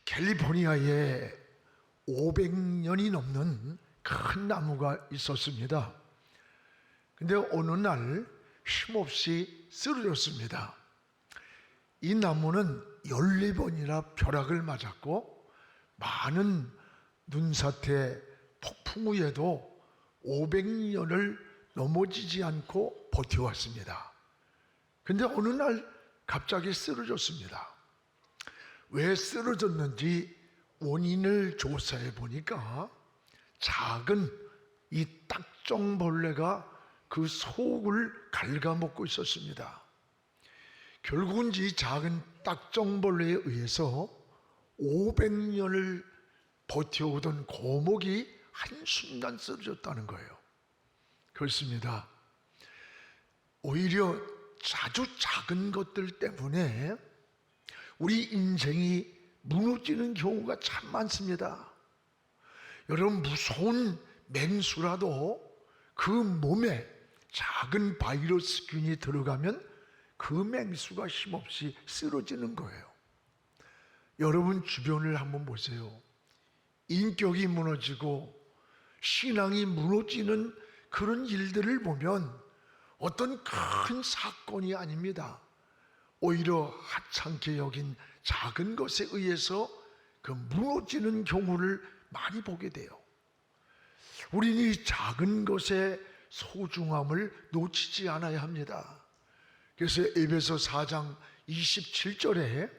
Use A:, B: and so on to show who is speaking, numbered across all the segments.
A: 캘리포니아에 500년이 넘는 큰 나무가 있었습니다. 근데 어느 날 힘없이 쓰러졌습니다. 이 나무는 14번이나 벼락을 맞았고 많은 눈사태, 폭풍 후에도 500년을 넘어지지 않고 버텨왔습니다. 근데 어느 날 갑자기 쓰러졌습니다. 왜 쓰러졌는지 원인을 조사해 보니까 작은 이 딱정벌레가 그 속을 갉아먹고 있었습니다. 결국은 이 작은 딱정벌레에 의해서 500년을 버텨오던 고목이 한순간 쓰러졌다는 거예요. 그렇습니다. 오히려 아주 작은 것들 때문에 우리 인생이 무너지는 경우가 참 많습니다. 여러분, 무서운 맹수라도 그 몸에 작은 바이러스균이 들어가면 그 맹수가 힘없이 쓰러지는 거예요. 여러분 주변을 한번 보세요. 인격이 무너지고 신앙이 무너지는 그런 일들을 보면 어떤 큰 사건이 아닙니다. 오히려 하찮게 여긴 작은 것에 의해서 그 무너지는 경우를 많이 보게 돼요. 우리는 이 작은 것의 소중함을 놓치지 않아야 합니다. 그래서 에베소 4장 27절에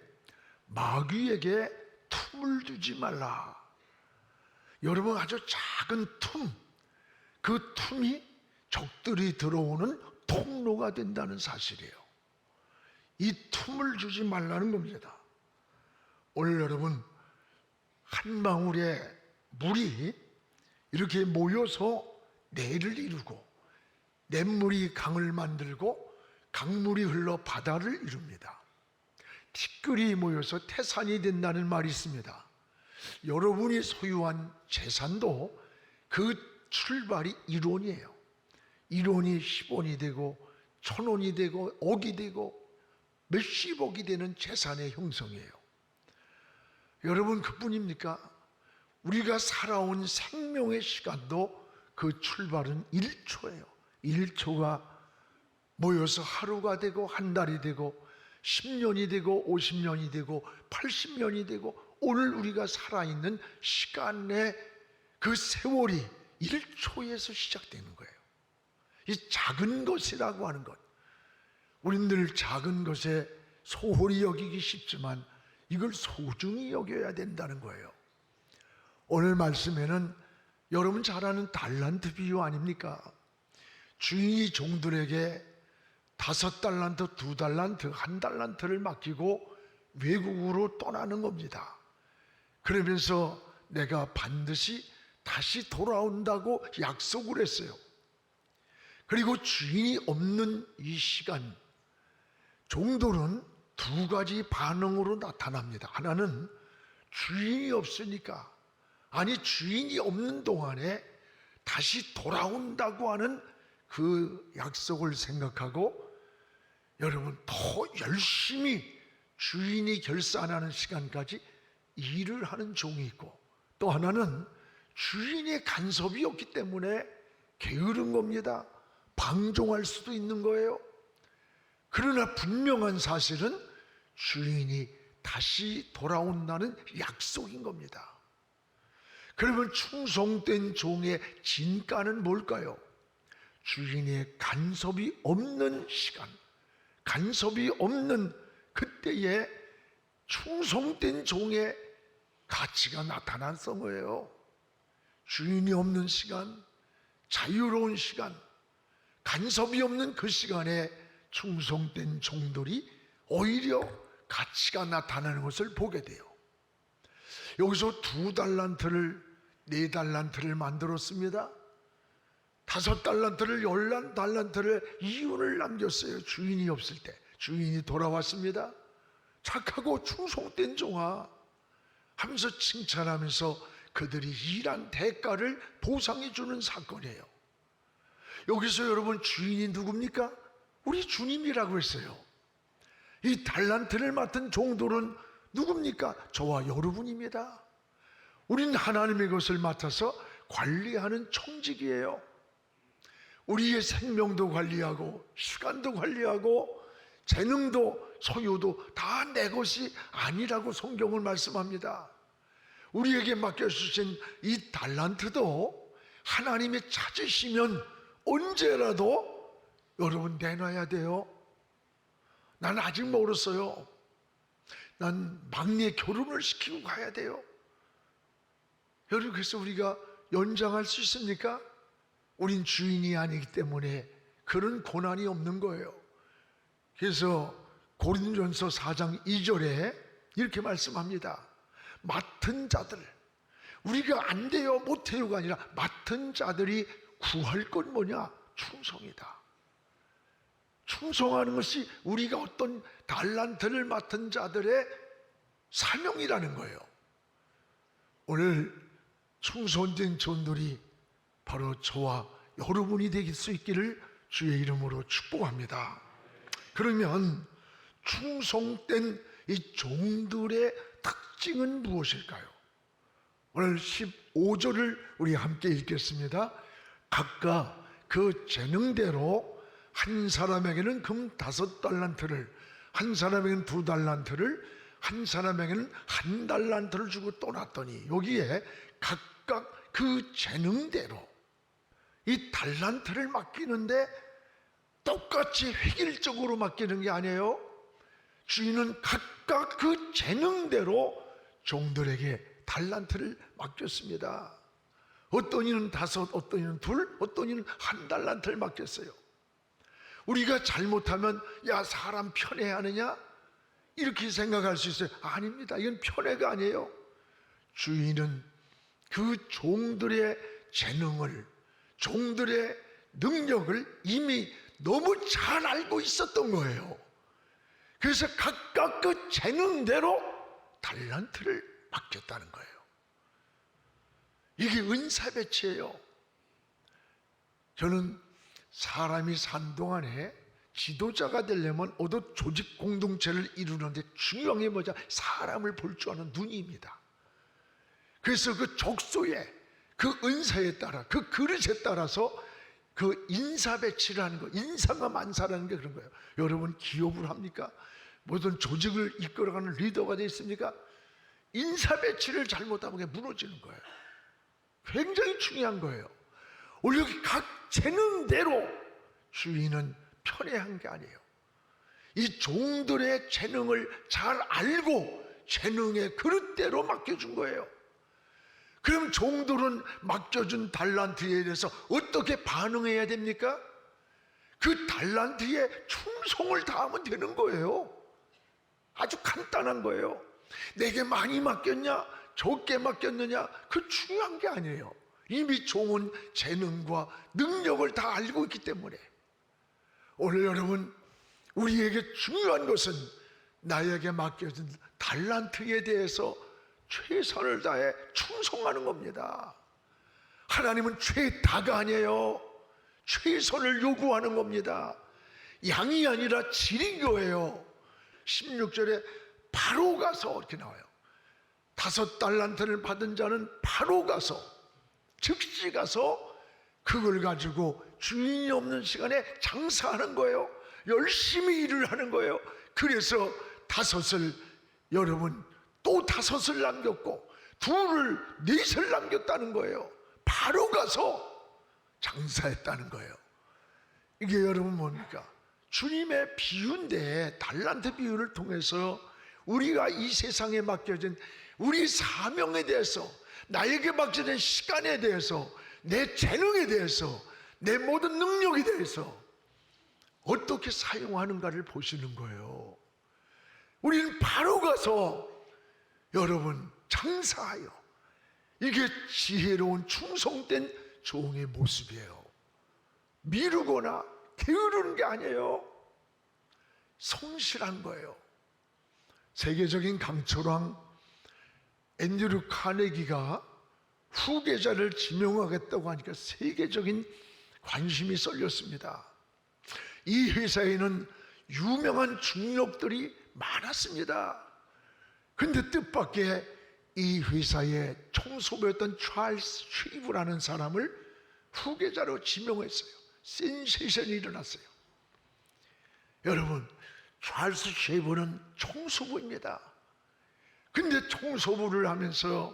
A: 마귀에게 틈을 두지 말라. 여러분, 아주 작은 틈, 그 틈이 적들이 들어오는 통로가 된다는 사실이에요. 이 틈을 주지 말라는 겁니다. 오늘 여러분, 한 방울의 물이 이렇게 모여서 내를 이루고 냇물이 강을 만들고 강물이 흘러 바다를 이룹니다. 티끌이 모여서 태산이 된다는 말이 있습니다. 여러분이 소유한 재산도 그 출발이 1원이에요. 1원이 10원이 되고 1000원이 되고 억이 되고 몇십억이 되는 재산의 형성이에요. 여러분, 그뿐입니까? 우리가 살아온 생명의 시간도 그 출발은 1초예요. 1초가 모여서 하루가 되고 한 달이 되고 10년이 되고 50년이 되고 80년이 되고 오늘 우리가 살아있는 시간의 그 세월이 1초에서 시작되는 거예요. 이 작은 것이라고 하는 것, 우리는 늘 작은 것에 소홀히 여기기 쉽지만 이걸 소중히 여겨야 된다는 거예요. 오늘 말씀에는 여러분 잘 아는 달란트 비유 아닙니까? 주인이 종들에게 5달란트, 2달란트, 1달란트를 맡기고 외국으로 떠나는 겁니다. 그러면서 내가 반드시 다시 돌아온다고 약속을 했어요. 그리고 주인이 없는 이 시간, 종들은 2가지 반응으로 나타납니다. 하나는 주인이 없으니까, 아니 주인이 없는 동안에 다시 돌아온다고 하는 그 약속을 생각하고 여러분 더 열심히 주인이 결산하는 시간까지 일을 하는 종이 있고, 또 하나는 주인의 간섭이 없기 때문에 게으른 겁니다. 방종할 수도 있는 거예요. 그러나 분명한 사실은 주인이 다시 돌아온다는 약속인 겁니다. 그러면 충성된 종의 진가는 뭘까요? 주인의 간섭이 없는 시간, 간섭이 없는 그때에 충성된 종의 가치가 나타났던 거예요. 주인이 없는 시간, 자유로운 시간, 간섭이 없는 그 시간에 충성된 종들이 오히려 가치가 나타나는 것을 보게 돼요. 여기서 2달란트를 4달란트를 만들었습니다. 5달란트를 10달란트를 이윤을 남겼어요. 주인이 없을 때. 주인이 돌아왔습니다. 착하고 충성된 종아 하면서 칭찬하면서 그들이 일한 대가를 보상해 주는 사건이에요. 여기서 여러분 주인이 누굽니까? 우리 주님이라고 했어요. 이 달란트를 맡은 종들은 누굽니까? 저와 여러분입니다. 우린 하나님의 것을 맡아서 관리하는 청직이에요. 우리의 생명도 관리하고 시간도 관리하고 재능도 소유도 다 내 것이 아니라고 성경은 말씀합니다. 우리에게 맡겨주신 이 달란트도 하나님이 찾으시면 언제라도 여러분 내놔야 돼요. 난 아직 멀었어요. 난 막내 결혼을 시키고 가야 돼요. 여러분, 그래서 우리가 연장할 수 있습니까? 우린 주인이 아니기 때문에 그런 고난이 없는 거예요. 그래서 고린도전서 4장 2절에 이렇게 말씀합니다. 맡은 자들, 우리가 안 돼요 못해요가 아니라 맡은 자들이 구할 건 뭐냐? 충성이다. 충성하는 것이 우리가 어떤 달란트를 맡은 자들의 사명이라는 거예요. 오늘 충성된 종들이 바로 저와 여러분이 될 수 있기를 주의 이름으로 축복합니다. 그러면 충성된 이 종들의 특징은 무엇일까요? 오늘 15절을 우리 함께 읽겠습니다. 각각 그 재능대로 한 사람에게는 금 5달란트를, 한 사람에게는 2달란트를, 한 사람에게는 1달란트를 주고 떠났더니, 여기에 각각 그 재능대로 이 달란트를 맡기는데 똑같이 획일적으로 맡기는 게 아니에요. 주인은 각각 그 재능대로 종들에게 달란트를 맡겼습니다. 어떤 이는 5, 어떤 이는 2, 어떤 이는 1달란트를 맡겼어요. 우리가 잘못하면 야, 사람 편애하느냐? 이렇게 생각할 수 있어요. 아닙니다. 이건 편애가 아니에요. 주인은 그 종들의 재능을, 종들의 능력을 이미 너무 잘 알고 있었던 거예요. 그래서 각각 그 재능대로 달란트를 맡겼다는 거예요. 이게 은사 배치예요. 저는 사람이 산 동안에 지도자가 되려면 어떤 조직 공동체를 이루는데 중요한 게 뭐냐? 사람을 볼 줄 아는 눈입니다. 그래서 그 족소에, 그 은사에 따라, 그 그릇에 따라서 그 인사 배치를 하는 거, 인사가 만사라는 게 그런 거예요. 여러분 기업을 합니까? 모든 조직을 이끌어가는 리더가 되어 있습니까? 인사 배치를 잘못하면 그게 무너지는 거예요. 굉장히 중요한 거예요. 원래 여기 각 재능대로 주인은 편애한 게 아니에요. 이 종들의 재능을 잘 알고 재능의 그릇대로 맡겨준 거예요. 그럼 종들은 맡겨준 달란트에 대해서 어떻게 반응해야 됩니까? 그 달란트에 충성을 다하면 되는 거예요. 아주 간단한 거예요. 내게 많이 맡겼냐? 적게 맡겼느냐? 그 중요한 게 아니에요. 이미 종은 재능과 능력을 다 알고 있기 때문에. 오늘 여러분, 우리에게 중요한 것은 나에게 맡겨진 달란트에 대해서 최선을 다해 충성하는 겁니다. 하나님은 최다가 아니에요. 최선을 요구하는 겁니다. 양이 아니라 질인 거예요. 16절에 바로 가서 이렇게 나와요. 5달란트를 받은 자는 바로 가서, 즉시 가서 그걸 가지고 주인이 없는 시간에 장사하는 거예요. 열심히 일을 하는 거예요. 그래서 5을, 여러분 또 5을 남겼고 2를, 4을 남겼다는 거예요. 바로 가서 장사했다는 거예요. 이게 여러분 뭡니까? 주님의 비유인데, 달란트 비유를 통해서 우리가 이 세상에 맡겨진 우리 사명에 대해서, 나에게 맡겨진 시간에 대해서, 내 재능에 대해서, 내 모든 능력에 대해서 어떻게 사용하는가를 보시는 거예요. 우리는 바로 가서 여러분 장사하여, 이게 지혜로운 충성된 종의 모습이에요. 미루거나 게으르는 게 아니에요. 성실한 거예요. 세계적인 강철왕 앤드류 카네기가 후계자를 지명하겠다고 하니까 세계적인 관심이 쏠렸습니다. 이 회사에는 유명한 중력들이 많았습니다. 근데 뜻밖의 이 회사의 총수부였던 찰스 쉐이브라는 사람을 후계자로 지명했어요. 센세이션이 일어났어요. 여러분, 찰스 쉐이브는 총수부입니다. 근데 총수부를 하면서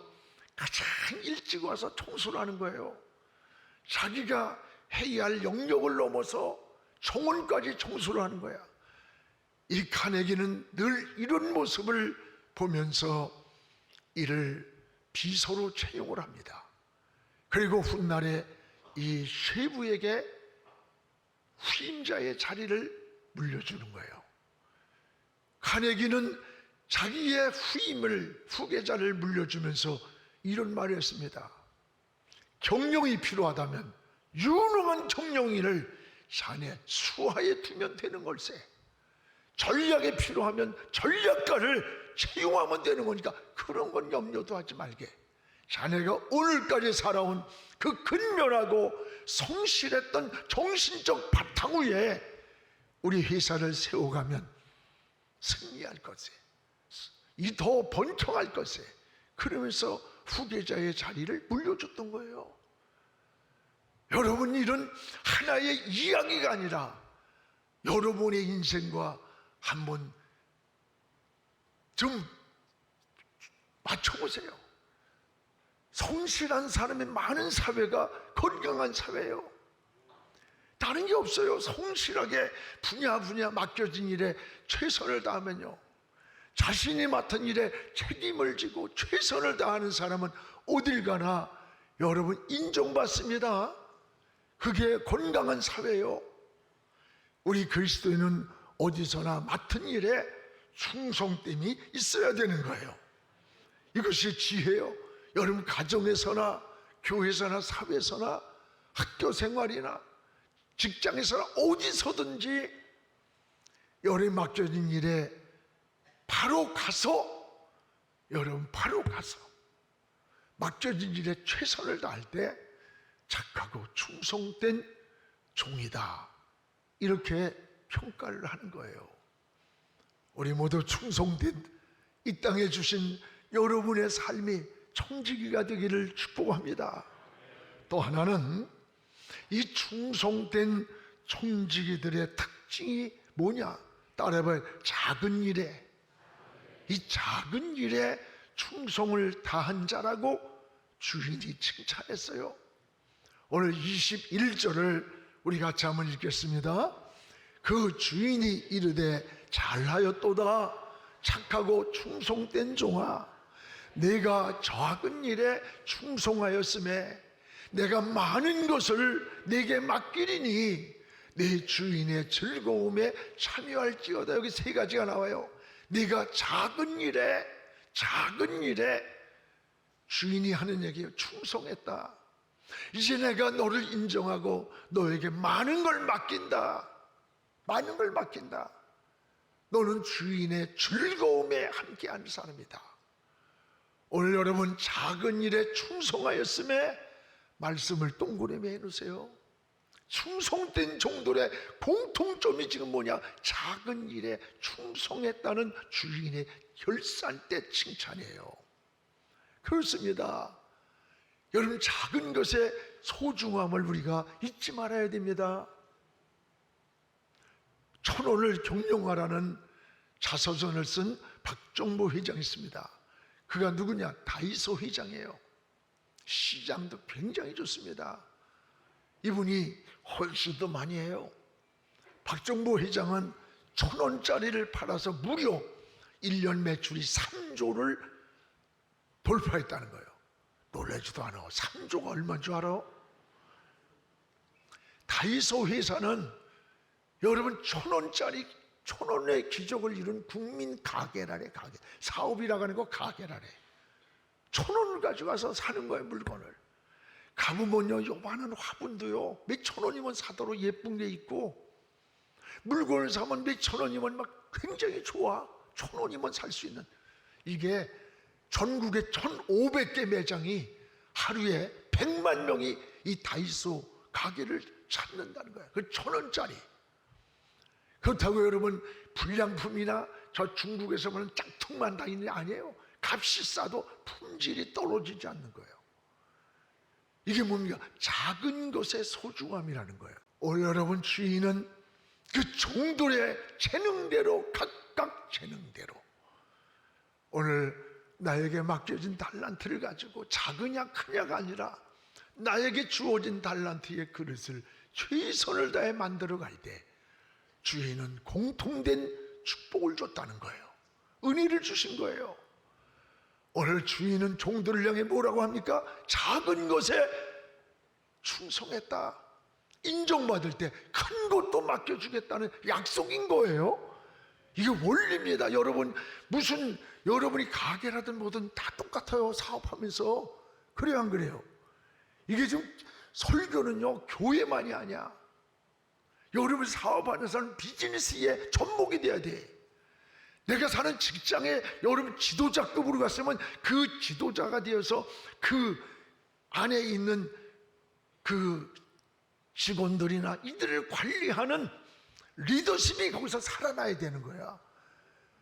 A: 가장 일찍 와서 총수를 하는 거예요. 자기가 해야 할 영역을 넘어서 정원까지 총수를 하는 거야. 이 카네기는 늘 이런 모습을 보면서 이를 비서로 채용을 합니다. 그리고 훗날에 이 쉐이브에게 후임자의 자리를 물려주는 거예요. 카네기는 자기의 후계자를 물려주면서 이런 말을 했습니다. 경영이 필요하다면 유능한 경영인을 자네 수하에 두면 되는 걸세. 전략이 필요하면 전략가를 채용하면 되는 거니까 그런 건 염려도 하지 말게. 자네가 오늘까지 살아온 그 근면하고 성실했던 정신적 바탕 위에 우리 회사를 세워가면 승리할 것에, 이 더 번창할 것에, 그러면서 후계자의 자리를 물려줬던 거예요. 여러분, 이런 하나의 이야기가 아니라 여러분의 인생과 한번 좀 맞춰보세요. 성실한 사람이 많은 사회가 건강한 사회예요. 다른 게 없어요. 성실하게 분야 맡겨진 일에 최선을 다하면요, 자신이 맡은 일에 책임을 지고 최선을 다하는 사람은 어딜 가나 여러분 인정받습니다. 그게 건강한 사회예요. 우리 그리스도인은 어디서나 맡은 일에 충성됨이 있어야 되는 거예요. 이것이 지혜예요. 여러분, 가정에서나 교회에서나 사회에서나 학교 생활이나 직장에서나 어디서든지 여러분 맡겨진 일에 바로 가서 맡겨진 일에 최선을 다할 때 착하고 충성된 종이다, 이렇게 평가를 하는 거예요. 우리 모두 충성된 이 땅에 주신 여러분의 삶이 청지기가 되기를 축복합니다. 또 하나는 이 충성된 청지기들의 특징이 뭐냐? 따라해봐요. 작은 일에, 이 작은 일에 충성을 다한 자라고 주인이 칭찬했어요. 오늘 21절을 우리 같이 한번 읽겠습니다. 그 주인이 이르되 잘하였도다 착하고 충성된 종아, 내가 작은 일에 충성하였음에 내가 많은 것을 내게 맡기리니 내 주인의 즐거움에 참여할지어다. 여기 세 가지가 나와요. 네가 작은 일에 주인이 하는 얘기예요. 충성했다. 이제 내가 너를 인정하고 너에게 많은 걸 맡긴다. 너는 주인의 즐거움에 함께하는 사람이다. 오늘 여러분, 작은 일에 충성하였음에 말씀을 동그라미 해놓으세요. 충성된 종들의 공통점이 지금 뭐냐? 작은 일에 충성했다는 주인의 결산대 칭찬이에요. 그렇습니다. 여러분, 작은 것의 소중함을 우리가 잊지 말아야 됩니다. 1,000원을 경영하라는 자서전을 쓴 박정보 회장이 있습니다. 그가 누구냐? 다이소 회장이에요. 시장도 굉장히 좋습니다. 이분이 훨씬 더 많이 해요. 박정보 회장은 1,000원짜리를 팔아서 무려 1년 매출이 3조를 돌파했다는 거예요. 놀라지도 않아. 3조가 얼마인 줄 알아? 다이소 회사는 여러분 1,000원의 기적을 이룬 국민 가게라래. 가게. 사업이라고 하는 거 가게라래. 1,000원을 가져가서 사는 거예요, 물건을. 가보면요, 요만한 화분도요, 몇천 원이면 사도록 예쁜 게 있고, 물건을 사면 몇천 원이면 막 굉장히 좋아. 1,000원이면 살 수 있는. 이게 전국에 1,500개 매장이 하루에 100만 명이 이 다이소 가게를 찾는다는 거야. 그 1,000원짜리. 그렇다고 여러분, 불량품이나 저 중국에서 보는 짝퉁만 다니는 게 아니에요. 값이 싸도 품질이 떨어지지 않는 거예요. 이게 뭡니까? 작은 것의 소중함이라는 거예요. 오늘 여러분 주인은 그 종들의 재능대로, 각각 재능대로 오늘 나에게 맡겨진 달란트를 가지고 작으냐 크냐가 아니라 나에게 주어진 달란트의 그릇을 최선을 다해 만들어 가야 돼. 주인은 공통된 축복을 줬다는 거예요. 은혜를 주신 거예요. 오늘 주인은 종들을 향해 뭐라고 합니까? 작은 것에 충성했다. 인정받을 때 큰 것도 맡겨주겠다는 약속인 거예요. 이게 원리입니다. 여러분, 무슨 여러분이 가게라든 뭐든 다 똑같아요. 사업하면서. 그래요, 안 그래요? 이게 지금 설교는요 교회만이 아니야. 여러분 사업하는 사람 비즈니스에 접목이 돼야 돼. 내가 사는 직장에 여러분 지도자급으로 갔으면 그 지도자가 되어서 그 안에 있는 그 직원들이나 이들을 관리하는 리더십이 거기서 살아나야 되는 거야.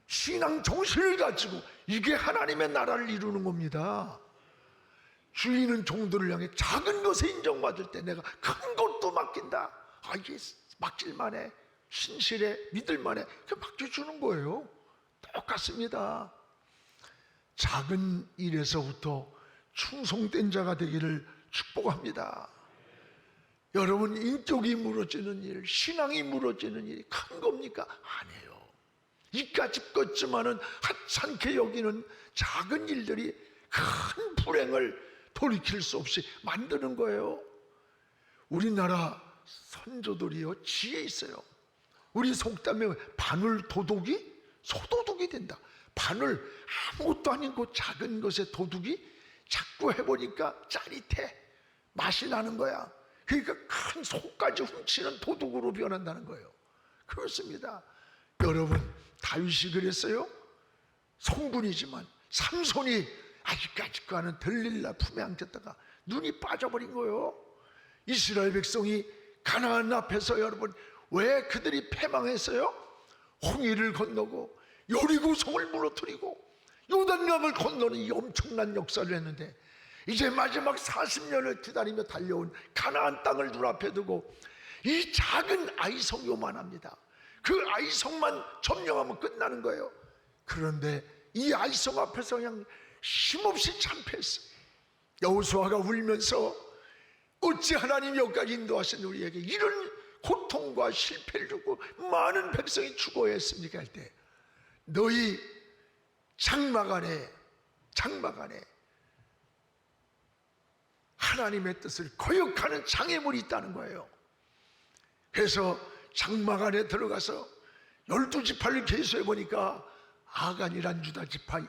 A: 신앙 정신을 가지고 이게 하나님의 나라를 이루는 겁니다. 주인은 종들을 향해 작은 것에 인정받을 때 내가 큰 것도 맡긴다. 아, 이게 맡길만해, 신실해, 믿을만해, 그 맡겨주는 거예요. 똑같습니다. 작은 일에서부터 충성된 자가 되기를 축복합니다. 여러분, 인격이 무너지는 일, 신앙이 무너지는 일이 큰 겁니까? 아니에요. 이까짓 것지만은 하찮게 여기는 작은 일들이 큰 불행을 돌이킬 수 없이 만드는 거예요. 우리나라 선조들이요 지혜 있어요. 우리 속담에 바늘 도둑이 소도둑이 된다. 바늘 아무것도 아닌 그 작은 것에 도둑이 자꾸 해보니까 짜릿해, 맛이 나는 거야. 그러니까 큰 속까지 훔치는 도둑으로 변한다는 거예요. 그렇습니다. 여러분, 다윗이 그랬어요. 성군이지만 삼손이 아직까지과는 들릴라 품에 안겼다가 눈이 빠져버린 거예요. 이스라엘 백성이 가나안 앞에서 여러분 왜 그들이 패망했어요? 홍해를 건너고 여리고성을 무너뜨리고 요단강을 건너는 이 엄청난 역사를 했는데 이제 마지막 40년을 기다리며 달려온 가나안 땅을 눈앞에 두고 이 작은 아이성 요만합니다. 그 아이성만 점령하면 끝나는 거예요. 그런데 이 아이성 앞에서 그냥 힘없이 참패했어요. 여호수아가 울면서 어찌 하나님 여기까지 인도하신 우리에게 이런 고통과 실패를 주고 많은 백성이 죽어야 했습니까? 할 때 너희 장막 안에 하나님의 뜻을 거역하는 장애물이 있다는 거예요. 그래서 장막 안에 들어가서 12지파를 계수해 보니까 아간이란 유다 지파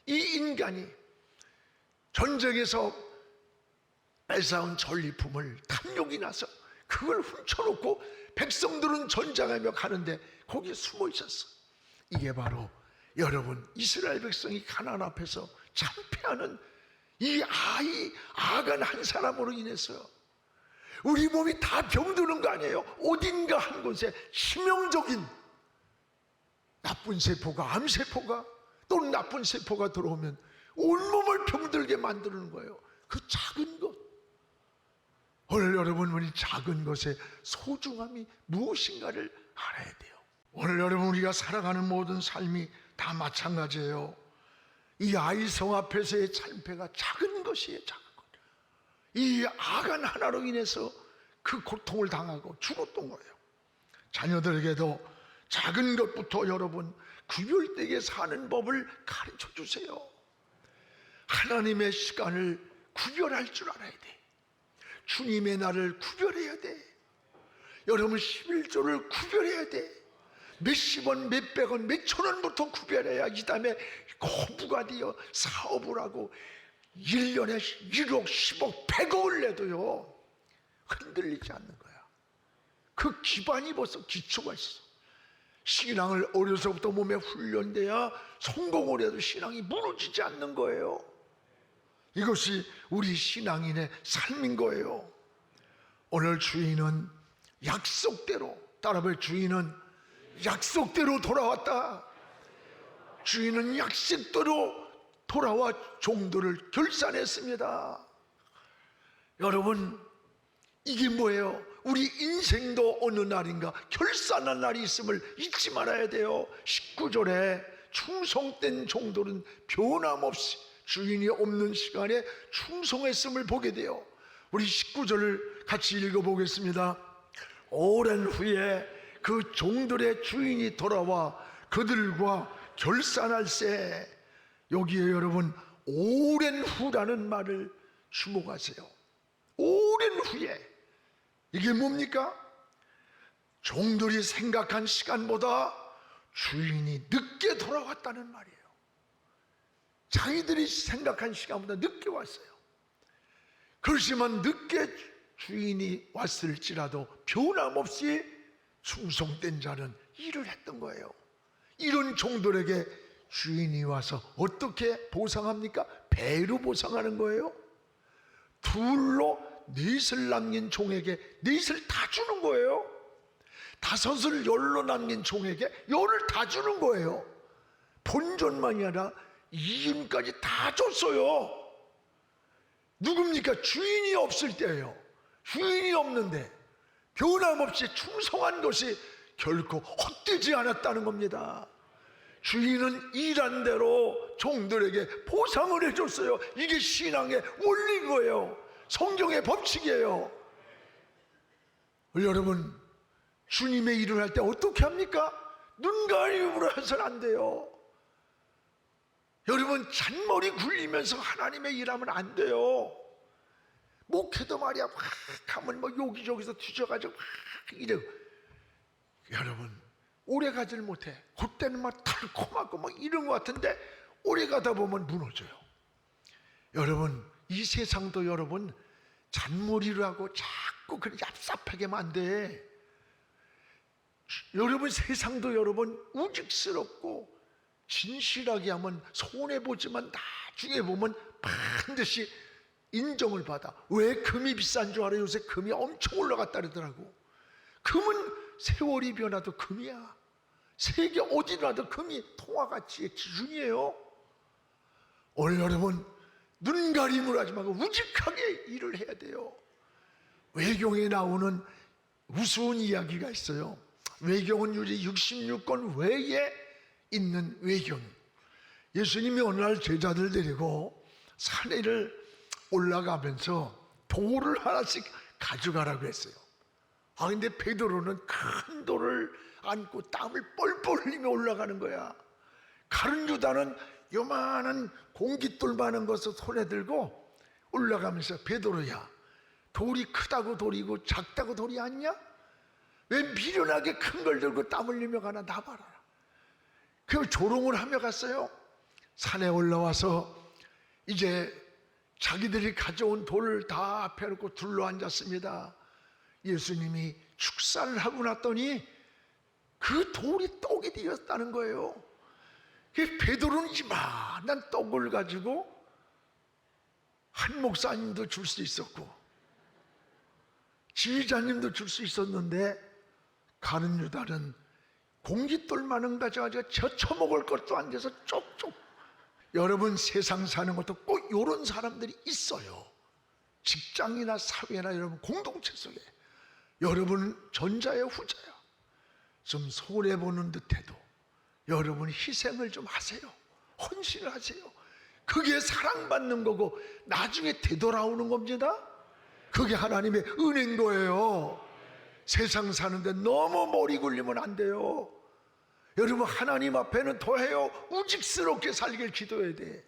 A: 이 인간이 전쟁에서 뺏어온 전리품을 탐욕이 나서 그걸 훔쳐놓고 백성들은 전장하며 가는데 거기에 숨어 있었어. 이게 바로 여러분 이스라엘 백성이 가나안 앞에서 참패하는 이 아간 한 사람으로 인해서요. 우리 몸이 다 병드는 거 아니에요? 어딘가 한 곳에 치명적인 나쁜 세포가, 암세포가 또는 나쁜 세포가 들어오면 온몸을 병들게 만드는 거예요. 그 작은 것. 오늘 여러분이 작은 것의 소중함이 무엇인가를 알아야 돼요. 오늘 여러분 우리가 살아가는 모든 삶이 다 마찬가지예요. 이 아이성 앞에서의 참패가 작은 것이에요. 작은 것. 이 아간 하나로 인해서 그 고통을 당하고 죽었던 거예요. 자녀들에게도 작은 것부터 여러분 구별되게 사는 법을 가르쳐 주세요. 하나님의 시간을 구별할 줄 알아야 돼. 주님의 날을 구별해야 돼. 여러분 11조를 구별해야 돼. 몇십원, 몇백원, 몇천원부터 구별해야 이 다음에 고부가 되어 사업을 하고 1년에 1억, 10억, 100억을 내도요 흔들리지 않는 거야. 그 기반이 벌써 기초가 있어. 신앙을 어려서부터 몸에 훈련돼야 성공을 해도 신앙이 무너지지 않는 거예요. 이것이 우리 신앙인의 삶인 거예요. 오늘 주인은 약속대로, 따라해 주인은 약속대로 돌아왔다. 주인은 약속대로 돌아와 종들을 결산했습니다. 여러분, 이게 뭐예요? 우리 인생도 어느 날인가 결산할 날이 있음을 잊지 말아야 돼요. 19절에 충성된 종들은 변함없이 주인이 없는 시간에 충성했음을 보게 돼요. 우리 19절을 같이 읽어보겠습니다. 오랜 후에 그 종들의 주인이 돌아와 그들과 결산할세. 여기에 여러분, 오랜 후라는 말을 주목하세요. 오랜 후에. 이게 뭡니까? 종들이 생각한 시간보다 주인이 늦게 돌아왔다는 말이에요. 자기들이 생각한 시간보다 늦게 왔어요. 그렇지만 늦게 주인이 왔을지라도 변함없이 충성된 자는 일을 했던 거예요. 이런 종들에게 주인이 와서 어떻게 보상합니까? 배로 보상하는 거예요. 둘로 넷을 남긴 종에게 넷을 다 주는 거예요. 다섯을 열로 남긴 종에게 열을 다 주는 거예요. 본전만이 아니라 이윤까지 다 줬어요. 누굽니까? 주인이 없을 때예요. 주인이 없는데 변함없이 충성한 것이 결코 헛되지 않았다는 겁니다. 주인은 일한 대로 종들에게 보상을 해줬어요. 이게 신앙의 원리인 거예요. 성경의 법칙이에요. 여러분, 주님의 일을 할 때 어떻게 합니까? 눈 가림으로 해서는 안 돼요. 여러분, 잔머리 굴리면서 하나님의 일하면 안 돼요. 목회도 말이야, 막 하면 뭐 여기저기서 뒤져가지고 막 이래요. 여러분, 오래 가지를 못해. 그때는 막 달콤하고 막 이런 것 같은데 오래 가다 보면 무너져요. 여러분, 이 세상도 여러분 잔머리로 하고 자꾸 그렇게 얍삽하게 하면 안 돼. 여러분, 세상도 여러분 우직스럽고 진실하게 하면 손해보지만 나중에 보면 반드시 인정을 받아. 왜 금이 비싼 줄 알아요? 요새 금이 엄청 올라갔다 그러더라고. 금은 세월이 변화도 금이야. 세계 어디 가도 금이 통화가치의 기준이에요. 오늘 여러분, 눈가림을 하지 말고 우직하게 일을 해야 돼요. 외경에 나오는 우스운 이야기가 있어요. 외경은 유리 66권 외에 있는 외경. 예수님이 어느 날 제자들 데리고 산에를 올라가면서 돌을 하나씩 가져가라고 했어요. 근데 베드로는 큰 돌을 안고 땀을 뻘뻘 흘리며 올라가는 거야. 가룟 유다는 요만한 공깃돌 많은 것을 손에 들고 올라가면서, 베드로야, 돌이 크다고 돌이고 작다고 돌이 아니냐? 왜 미련하게 큰 걸 들고 땀 흘리며 가나? 나봐라. 그럼 조롱을 하며 갔어요. 산에 올라와서 이제 자기들이 가져온 돌을 다 앞에 놓고 둘러앉았습니다. 예수님이 축사를 하고 났더니 그 돌이 떡이 되었다는 거예요. 베드로는 이만한 떡을 가지고 한 목사님도 줄 수 있었고 지휘자님도 줄 수 있었는데, 가룟 유다는 공깃돌 많은 가져가지고 젖혀먹을 것도 안 돼서 쪽쪽. 여러분, 세상 사는 것도 꼭 이런 사람들이 있어요. 직장이나 사회나 여러분 공동체 속에. 여러분은 전자야 후자야. 좀 손해보는 듯해도 여러분 희생을 좀 하세요. 헌신을 하세요. 그게 사랑받는 거고 나중에 되돌아오는 겁니다. 그게 하나님의 은혜인 거예요. 세상 사는데 너무 머리 굴리면 안 돼요. 여러분, 하나님 앞에는 더해요. 우직스럽게 살길 기도해야 돼.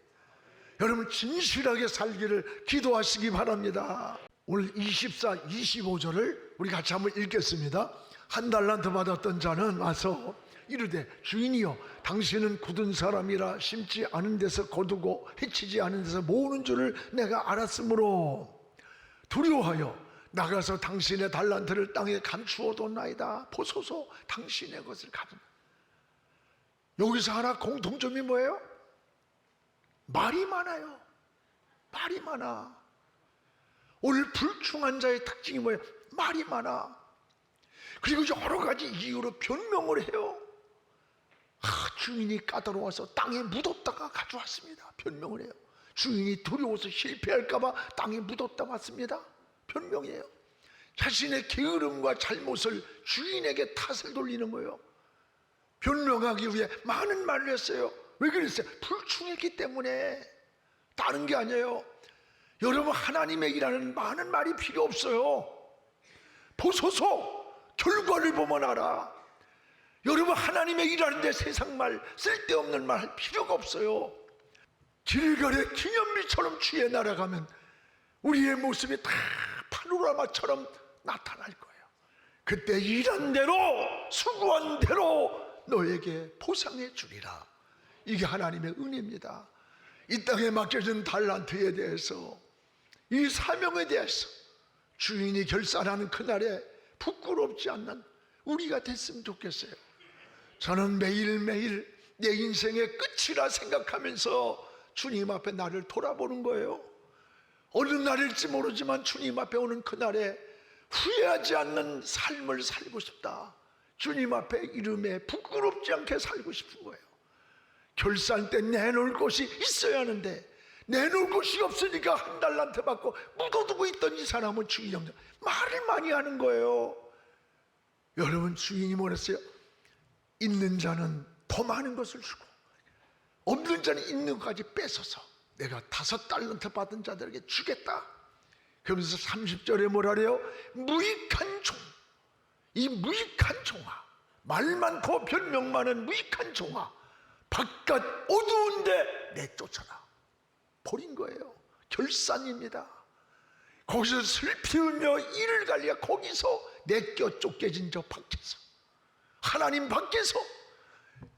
A: 여러분, 진실하게 살기를 기도하시기 바랍니다. 오늘 24, 25절을 우리 같이 한번 읽겠습니다. 한 달란트 받았던 자는 와서 이르되, 주인이여, 당신은 굳은 사람이라 심지 않은 데서 거두고 해치지 않은 데서 모으는 줄을 내가 알았으므로 두려워하여 나가서 당신의 달란트를 땅에 감추어뒀나이다. 보소서, 당신의 것을 가져라. 여기서 하나 공통점이 뭐예요? 말이 많아요. 말이 많아. 오늘 불충한 자의 특징이 뭐예요? 말이 많아. 그리고 여러 가지 이유로 변명을 해요. 주인이 까다로워서 땅에 묻었다가 가져왔습니다. 변명을 해요. 주인이 두려워서 실패할까봐 땅에 묻었다 왔습니다. 변명이에요. 자신의 게으름과 잘못을 주인에게 탓을 돌리는 거예요. 변명하기 위해 많은 말을 했어요. 왜 그랬어요? 불충했기 때문에. 다른 게 아니에요. 여러분, 하나님의 일하는 많은 말이 필요 없어요. 보소서, 결과를 보면 알아. 여러분, 하나님의 일하는데 세상 말, 쓸데없는 말 할 필요가 없어요. 길갈의 기념비처럼 주에 날아가면 우리의 모습이 다 파노라마처럼 나타날 거예요. 그때 일한 대로, 수고한 대로 너에게 보상해 주리라. 이게 하나님의 은혜입니다. 이 땅에 맡겨진 달란트에 대해서, 이 사명에 대해서 주인이 결산하는 그날에 부끄럽지 않는 우리가 됐으면 좋겠어요. 저는 매일매일 내 인생의 끝이라 생각하면서 주님 앞에 나를 돌아보는 거예요. 어느 날일지 모르지만 주님 앞에 오는 그날에 후회하지 않는 삶을 살고 싶다. 주님 앞에 이름에 부끄럽지 않게 살고 싶은 거예요. 결산 때 내놓을 곳이 있어야 하는데 내놓을 곳이 없으니까 한 달란트 받고 묻어두고 있던 이 사람은 주인 형제 말을 많이 하는 거예요. 여러분, 주인이 뭐랬어요? 있는 자는 더 많은 것을 주고 없는 자는 있는 것까지 뺏어서 내가 5달란트 받은 자들에게 주겠다. 그러면서 30절에 뭐라 그래요? 무익한 종, 이 무익한 종아, 말 많고 변명 많은 무익한 종아, 바깥 어두운데 내쫓아라. 버린 거예요. 결산입니다. 거기서 슬피 울며 이를 갈려 거기서 내껴 쫓겨진 저 밖에서, 하나님 밖에서.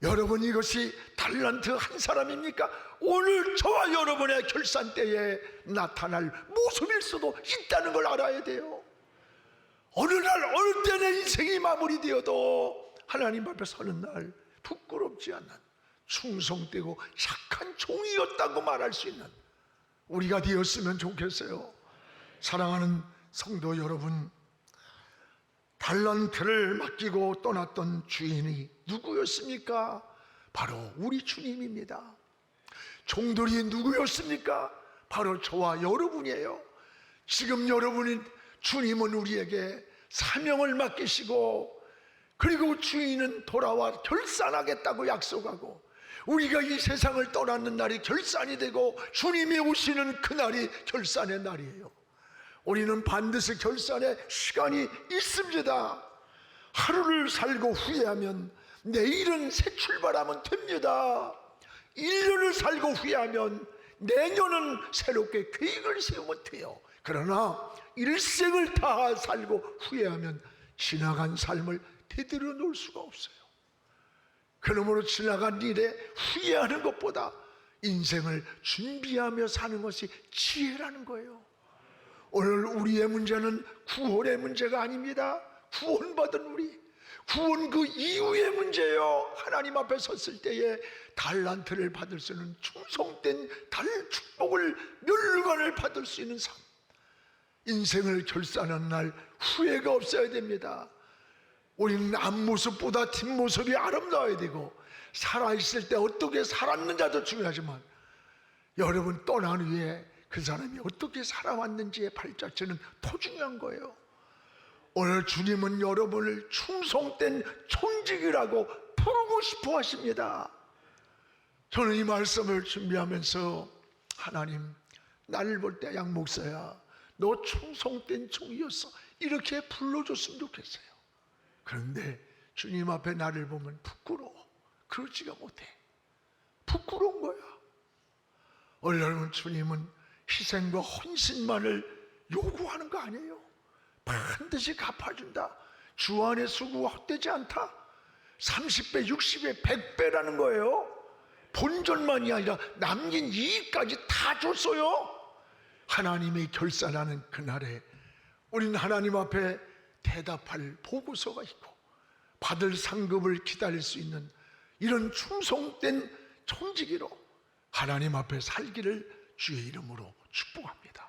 A: 여러분, 이것이 달란트 한 사람입니까? 오늘 저와 여러분의 결산 때에 나타날 모습일 수도 있다는 걸 알아야 돼요. 어느 날 어느 때 내 인생이 마무리되어도 하나님 앞에 서는 날 부끄럽지 않는 충성되고 착한 종이었다고 말할 수 있는 우리가 되었으면 좋겠어요. 사랑하는 성도 여러분, 달란트를 맡기고 떠났던 주인이 누구였습니까? 바로 우리 주님입니다. 종들이 누구였습니까? 바로 저와 여러분이에요. 지금 여러분이, 주님은 우리에게 사명을 맡기시고, 그리고 주인은 돌아와 결산하겠다고 약속하고, 우리가 이 세상을 떠나는 날이 결산이 되고 주님이 오시는 그날이 결산의 날이에요. 우리는 반드시 결산의 시간이 있습니다. 하루를 살고 후회하면 내일은 새 출발하면 됩니다. 1년을 살고 후회하면 내년은 새롭게 계획을 세우면 돼요. 그러나 일생을 다 살고 후회하면 지나간 삶을 되돌려 놓을 수가 없어요. 그러므로 지나간 일에 후회하는 것보다 인생을 준비하며 사는 것이 지혜라는 거예요. 오늘 우리의 문제는 구원의 문제가 아닙니다. 구원받은 우리, 구원 그 이후의 문제예요. 하나님 앞에 섰을 때에 달란트를 받을 수 있는 충성된 축복을, 멸류관을 받을 수 있는 삶, 인생을 결산하는 날 후회가 없어야 됩니다. 우리는 앞모습보다 뒷모습이 아름다워야 되고, 살아있을 때 어떻게 살았는지도 중요하지만 여러분 떠난 후에 그 사람이 어떻게 살아왔는지의 발자취는 더 중요한 거예요. 오늘 주님은 여러분을 충성된 청직이라고 부르고 싶어 하십니다. 저는 이 말씀을 준비하면서 하나님, 나를 볼 때 양 목사야, 너 충성된 종이었어, 이렇게 불러줬으면 좋겠어요. 그런데 주님 앞에 나를 보면 부끄러워. 그러지가 못해. 부끄러운 거야. 오늘 여러분, 주님은 희생과 헌신만을 요구하는 거 아니에요. 반드시 갚아준다. 주 안에 수고가 헛되지 않다. 30배, 60배, 100배라는 거예요. 본전만이 아니라 남긴 이익까지 다 줬어요. 하나님이 결산하는 그날에 우리는 하나님 앞에 대답할 보고서가 있고 받을 상급을 기다릴 수 있는 이런 충성된 청지기로 하나님 앞에 살기를 주의 이름으로 축복합니다.